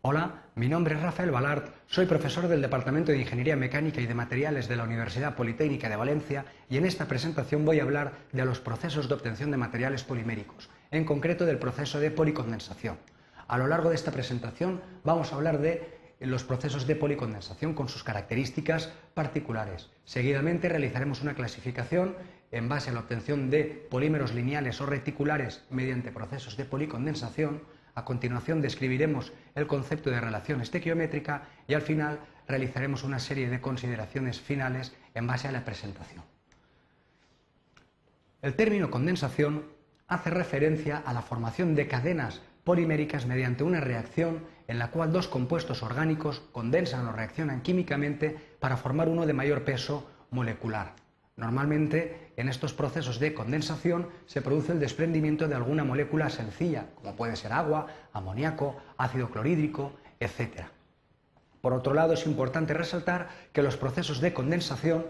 Hola, mi nombre es Rafael Balart, soy profesor del Departamento de Ingeniería Mecánica y de Materiales de la Universidad Politécnica de Valencia y en esta presentación voy a hablar de los procesos de obtención de materiales poliméricos, en concreto del proceso de policondensación. A lo largo de esta presentación vamos a hablar de los procesos de policondensación con sus características particulares. Seguidamente realizaremos una clasificación en base a la obtención de polímeros lineales o reticulares mediante procesos de policondensación. A continuación describiremos el concepto de relación estequiométrica y al final realizaremos una serie de consideraciones finales en base a la presentación. El término condensación hace referencia a la formación de cadenas poliméricas mediante una reacción en la cual dos compuestos orgánicos condensan o reaccionan químicamente para formar uno de mayor peso molecular. Normalmente, en estos procesos de condensación se produce el desprendimiento de alguna molécula sencilla, como puede ser agua, amoníaco, ácido clorhídrico, etc. Por otro lado, es importante resaltar que los procesos de condensación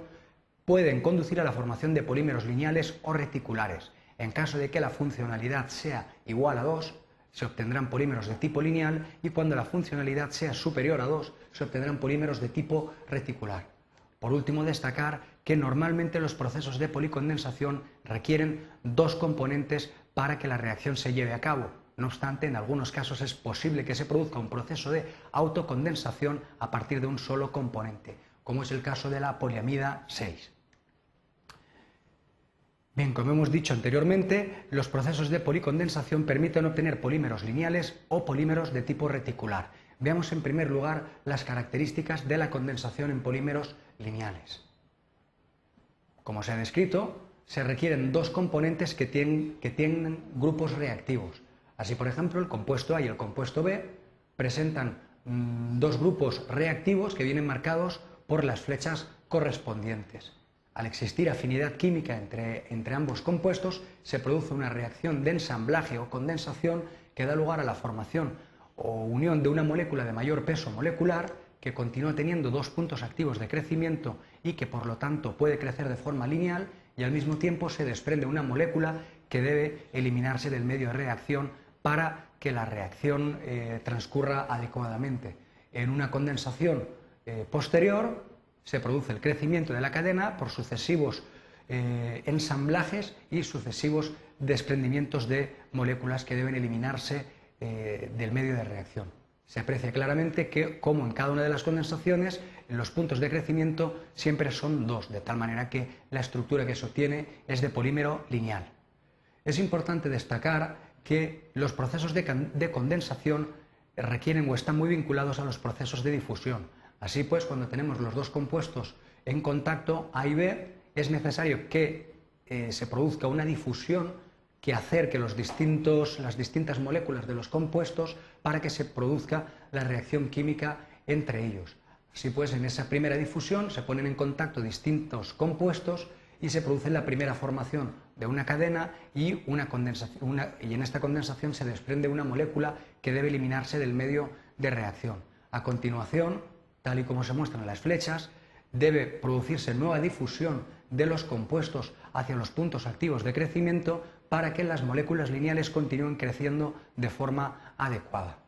pueden conducir a la formación de polímeros lineales o reticulares. En caso de que la funcionalidad sea igual a 2, se obtendrán polímeros de tipo lineal y cuando la funcionalidad sea superior a 2, se obtendrán polímeros de tipo reticular. Por último, destacar que normalmente los procesos de policondensación requieren dos componentes para que la reacción se lleve a cabo. No obstante, en algunos casos es posible que se produzca un proceso de autocondensación a partir de un solo componente, como es el caso de la poliamida 6. Bien, como hemos dicho anteriormente, los procesos de policondensación permiten obtener polímeros lineales o polímeros de tipo reticular. Veamos en primer lugar las características de la condensación en polímeros lineales. Como se ha descrito, se requieren dos componentes que tienen grupos reactivos. Así, por ejemplo, el compuesto A y el compuesto B presentan dos grupos reactivos que vienen marcados por las flechas correspondientes. Al existir afinidad química entre ambos compuestos, se produce una reacción de ensamblaje o condensación que da lugar a la formación o unión de una molécula de mayor peso molecular que continúa teniendo dos puntos activos de crecimiento y que por lo tanto puede crecer de forma lineal, y al mismo tiempo se desprende una molécula que debe eliminarse del medio de reacción para que la reacción transcurra adecuadamente. En una condensación posterior se produce el crecimiento de la cadena por sucesivos ensamblajes y sucesivos desprendimientos de moléculas que deben eliminarse del medio de reacción. Se aprecia claramente que, como en cada una de las condensaciones, los puntos de crecimiento siempre son dos, de tal manera que la estructura que se obtiene es de polímero lineal. Es importante destacar que los procesos de condensación requieren o están muy vinculados a los procesos de difusión. Así pues, cuando tenemos los dos compuestos en contacto A y B, es necesario que se produzca una difusión que acerque las distintas moléculas de los compuestos para que se produzca la reacción química entre ellos. Así pues, en esa primera difusión se ponen en contacto distintos compuestos y se produce la primera formación de una cadena y en esta condensación se desprende una molécula que debe eliminarse del medio de reacción. A continuación, tal y como se muestran las flechas, debe producirse nueva difusión de los compuestos hacia los puntos activos de crecimiento para que las moléculas lineales continúen creciendo de forma adecuada.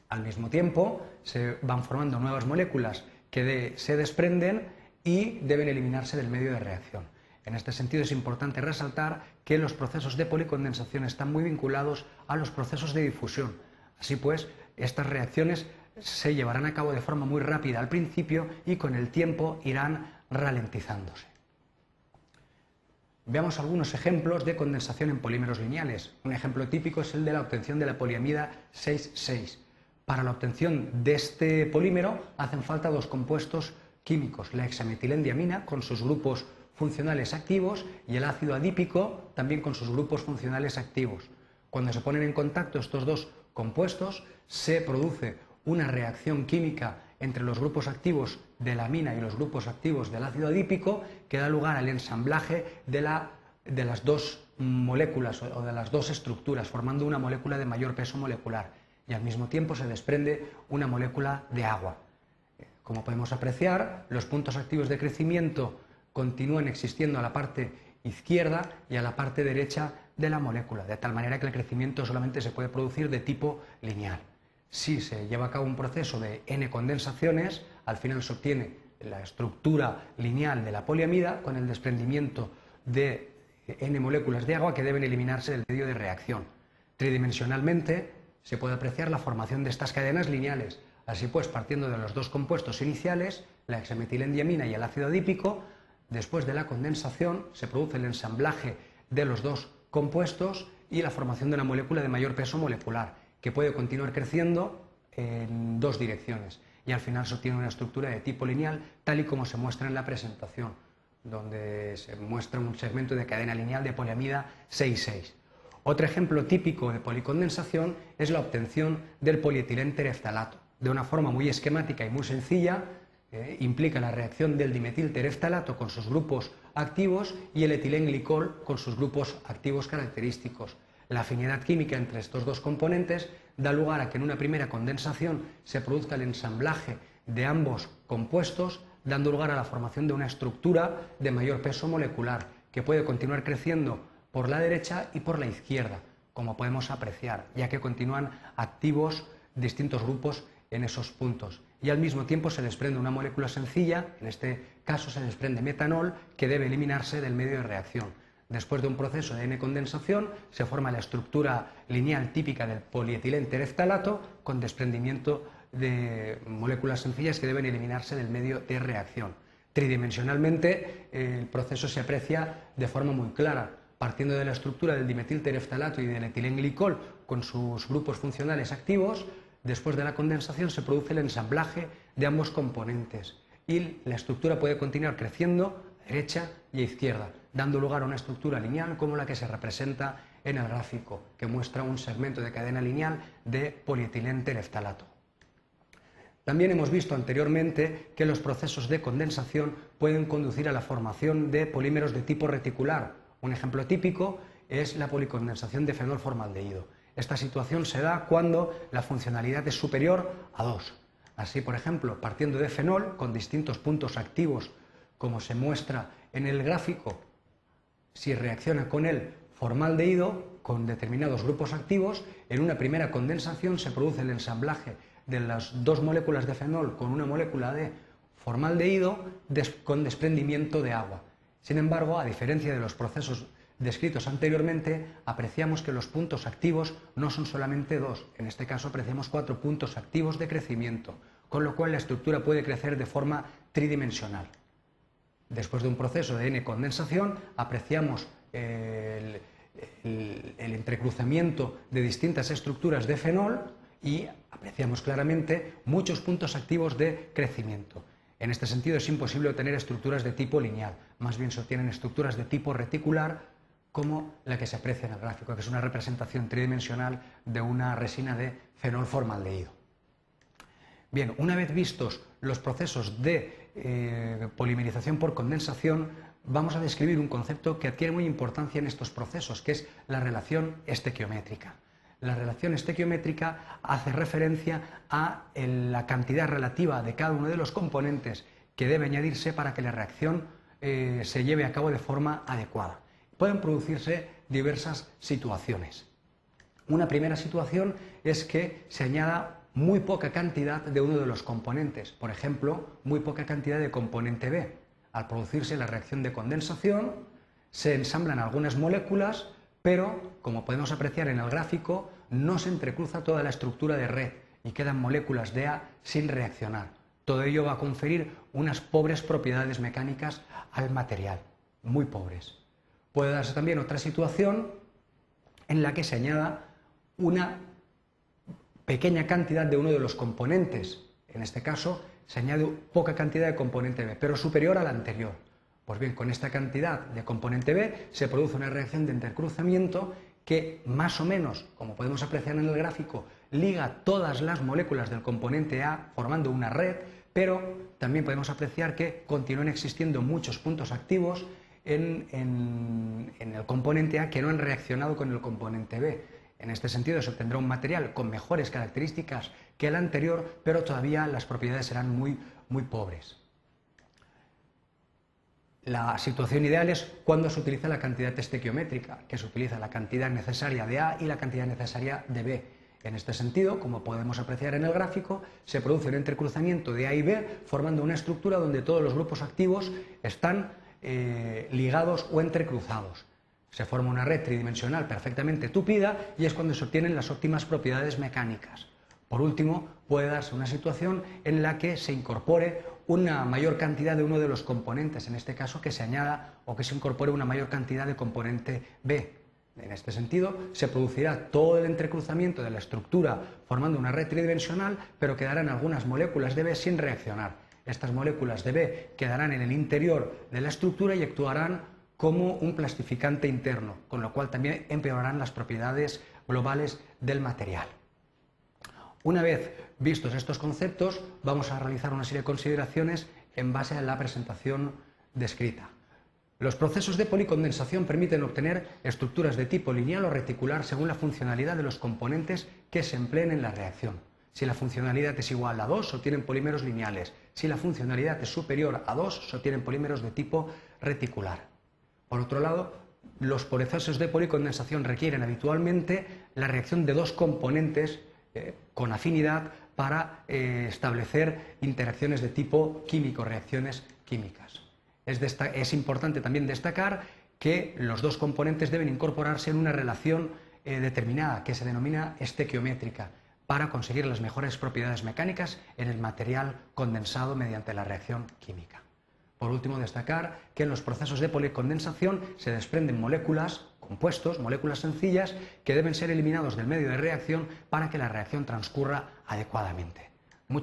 Al mismo tiempo, se van formando nuevas moléculas que se desprenden y deben eliminarse del medio de reacción. En este sentido, es importante resaltar que los procesos de policondensación están muy vinculados a los procesos de difusión. Así pues, estas reacciones se llevarán a cabo de forma muy rápida al principio y con el tiempo irán ralentizándose. Veamos algunos ejemplos de condensación en polímeros lineales. Un ejemplo típico es el de la obtención de la poliamida 6,6. Para la obtención de este polímero hacen falta dos compuestos químicos, la hexametilendiamina con sus grupos funcionales activos y el ácido adípico también con sus grupos funcionales activos. Cuando se ponen en contacto estos dos compuestos, se produce una reacción química entre los grupos activos de la amina y los grupos activos del ácido adípico que da lugar al ensamblaje de las dos moléculas o de las dos estructuras, formando una molécula de mayor peso molecular, y al mismo tiempo se desprende una molécula de agua. Como podemos apreciar, los puntos activos de crecimiento continúan existiendo a la parte izquierda y a la parte derecha de la molécula, de tal manera que el crecimiento solamente se puede producir de tipo lineal. Si se lleva a cabo un proceso de N condensaciones, al final se obtiene la estructura lineal de la poliamida con el desprendimiento de N moléculas de agua que deben eliminarse del medio de reacción. Tridimensionalmente se puede apreciar la formación de estas cadenas lineales. Así pues, partiendo de los dos compuestos iniciales, la hexametilendiamina y el ácido adípico, después de la condensación se produce el ensamblaje de los dos compuestos y la formación de una molécula de mayor peso molecular, que puede continuar creciendo en dos direcciones. Y al final se obtiene una estructura de tipo lineal, tal y como se muestra en la presentación, donde se muestra un segmento de cadena lineal de poliamida 6,6. Otro ejemplo típico de policondensación es la obtención del polietilén-tereftalato. De una forma muy esquemática y muy sencilla, implica la reacción del dimetil-tereftalato con sus grupos activos y el etilenglicol con sus grupos activos característicos. La afinidad química entre estos dos componentes da lugar a que en una primera condensación se produzca el ensamblaje de ambos compuestos, dando lugar a la formación de una estructura de mayor peso molecular, que puede continuar creciendo por la derecha y por la izquierda, como podemos apreciar, ya que continúan activos distintos grupos en esos puntos. Y al mismo tiempo se desprende una molécula sencilla, en este caso se desprende metanol, que debe eliminarse del medio de reacción. Después de un proceso de N-condensación se forma la estructura lineal típica del polietilén-tereftalato con desprendimiento de moléculas sencillas que deben eliminarse del medio de reacción. Tridimensionalmente el proceso se aprecia de forma muy clara, partiendo de la estructura del dimetil-tereftalato y del etilenglicol con sus grupos funcionales activos. Después de la condensación se produce el ensamblaje de ambos componentes y la estructura puede continuar creciendo a derecha y a izquierda, dando lugar a una estructura lineal como la que se representa en el gráfico, que muestra un segmento de cadena lineal de polietilén-tereftalato. También hemos visto anteriormente que los procesos de condensación pueden conducir a la formación de polímeros de tipo reticular. Un ejemplo típico es la policondensación de fenolformaldehído. Esta situación se da cuando la funcionalidad es superior a 2. Así, por ejemplo, partiendo de fenol con distintos puntos activos, como se muestra en el gráfico, si reacciona con el formaldehído con determinados grupos activos, en una primera condensación se produce el ensamblaje de las dos moléculas de fenol con una molécula de formaldehído con desprendimiento de agua. Sin embargo, a diferencia de los procesos descritos anteriormente, apreciamos que los puntos activos no son solamente 2, en este caso apreciamos 4 puntos activos de crecimiento, con lo cual la estructura puede crecer de forma tridimensional. Después de un proceso de N-condensación, apreciamos el entrecruzamiento de distintas estructuras de fenol y apreciamos claramente muchos puntos activos de crecimiento. En este sentido es imposible obtener estructuras de tipo lineal, más bien se obtienen estructuras de tipo reticular, como la que se aprecia en el gráfico, que es una representación tridimensional de una resina de fenolformaldehído. Bien, una vez vistos los procesos de polimerización por condensación, vamos a describir un concepto que adquiere muy importancia en estos procesos, que es la relación estequiométrica. La relación estequiométrica hace referencia a la cantidad relativa de cada uno de los componentes que debe añadirse para que la reacción se lleve a cabo de forma adecuada. Pueden producirse diversas situaciones. Una primera situación es que se añada muy poca cantidad de uno de los componentes, por ejemplo, muy poca cantidad de componente B. Al producirse la reacción de condensación, se ensamblan algunas moléculas, pero, como podemos apreciar en el gráfico, no se entrecruza toda la estructura de red y quedan moléculas de A sin reaccionar. Todo ello va a conferir unas pobres propiedades mecánicas al material, muy pobres. Puede darse también otra situación en la que se añada una pequeña cantidad de uno de los componentes. En este caso, se añade poca cantidad de componente B, pero superior a la anterior. Pues bien, con esta cantidad de componente B se produce una reacción de intercruzamiento que, más o menos, como podemos apreciar en el gráfico, liga todas las moléculas del componente A formando una red, pero también podemos apreciar que continúan existiendo muchos puntos activos en el componente A que no han reaccionado con el componente B. En este sentido se obtendrá un material con mejores características que el anterior, pero todavía las propiedades serán muy pobres. La situación ideal es cuando se utiliza la cantidad estequiométrica, que se utiliza la cantidad necesaria de A y la cantidad necesaria de B. En este sentido, como podemos apreciar en el gráfico, se produce un entrecruzamiento de A y B formando una estructura donde todos los grupos activos están ligados o entrecruzados. Se forma una red tridimensional perfectamente tupida y es cuando se obtienen las óptimas propiedades mecánicas. Por último, puede darse una situación en la que se incorpore una mayor cantidad de uno de los componentes, en este caso que se añada o que se incorpore una mayor cantidad de componente B. En este sentido, se producirá todo el entrecruzamiento de la estructura formando una red tridimensional, pero quedarán algunas moléculas de B sin reaccionar. Estas moléculas de B quedarán en el interior de la estructura y actuarán como un plastificante interno, con lo cual también empeorarán las propiedades globales del material. Una vez vistos estos conceptos, vamos a realizar una serie de consideraciones en base a la presentación descrita. Los procesos de policondensación permiten obtener estructuras de tipo lineal o reticular según la funcionalidad de los componentes que se empleen en la reacción. Si la funcionalidad es igual a 2, se obtienen polímeros lineales. Si la funcionalidad es superior a 2, se obtienen polímeros de tipo reticular. Por otro lado, los procesos de policondensación requieren habitualmente la reacción de dos componentes con afinidad para establecer interacciones de tipo químico, reacciones químicas. Es importante también destacar que los dos componentes deben incorporarse en una relación determinada que se denomina estequiométrica para conseguir las mejores propiedades mecánicas en el material condensado mediante la reacción química. Por último, destacar que en los procesos de policondensación se desprenden moléculas, compuestos, moléculas sencillas que deben ser eliminados del medio de reacción para que la reacción transcurra adecuadamente.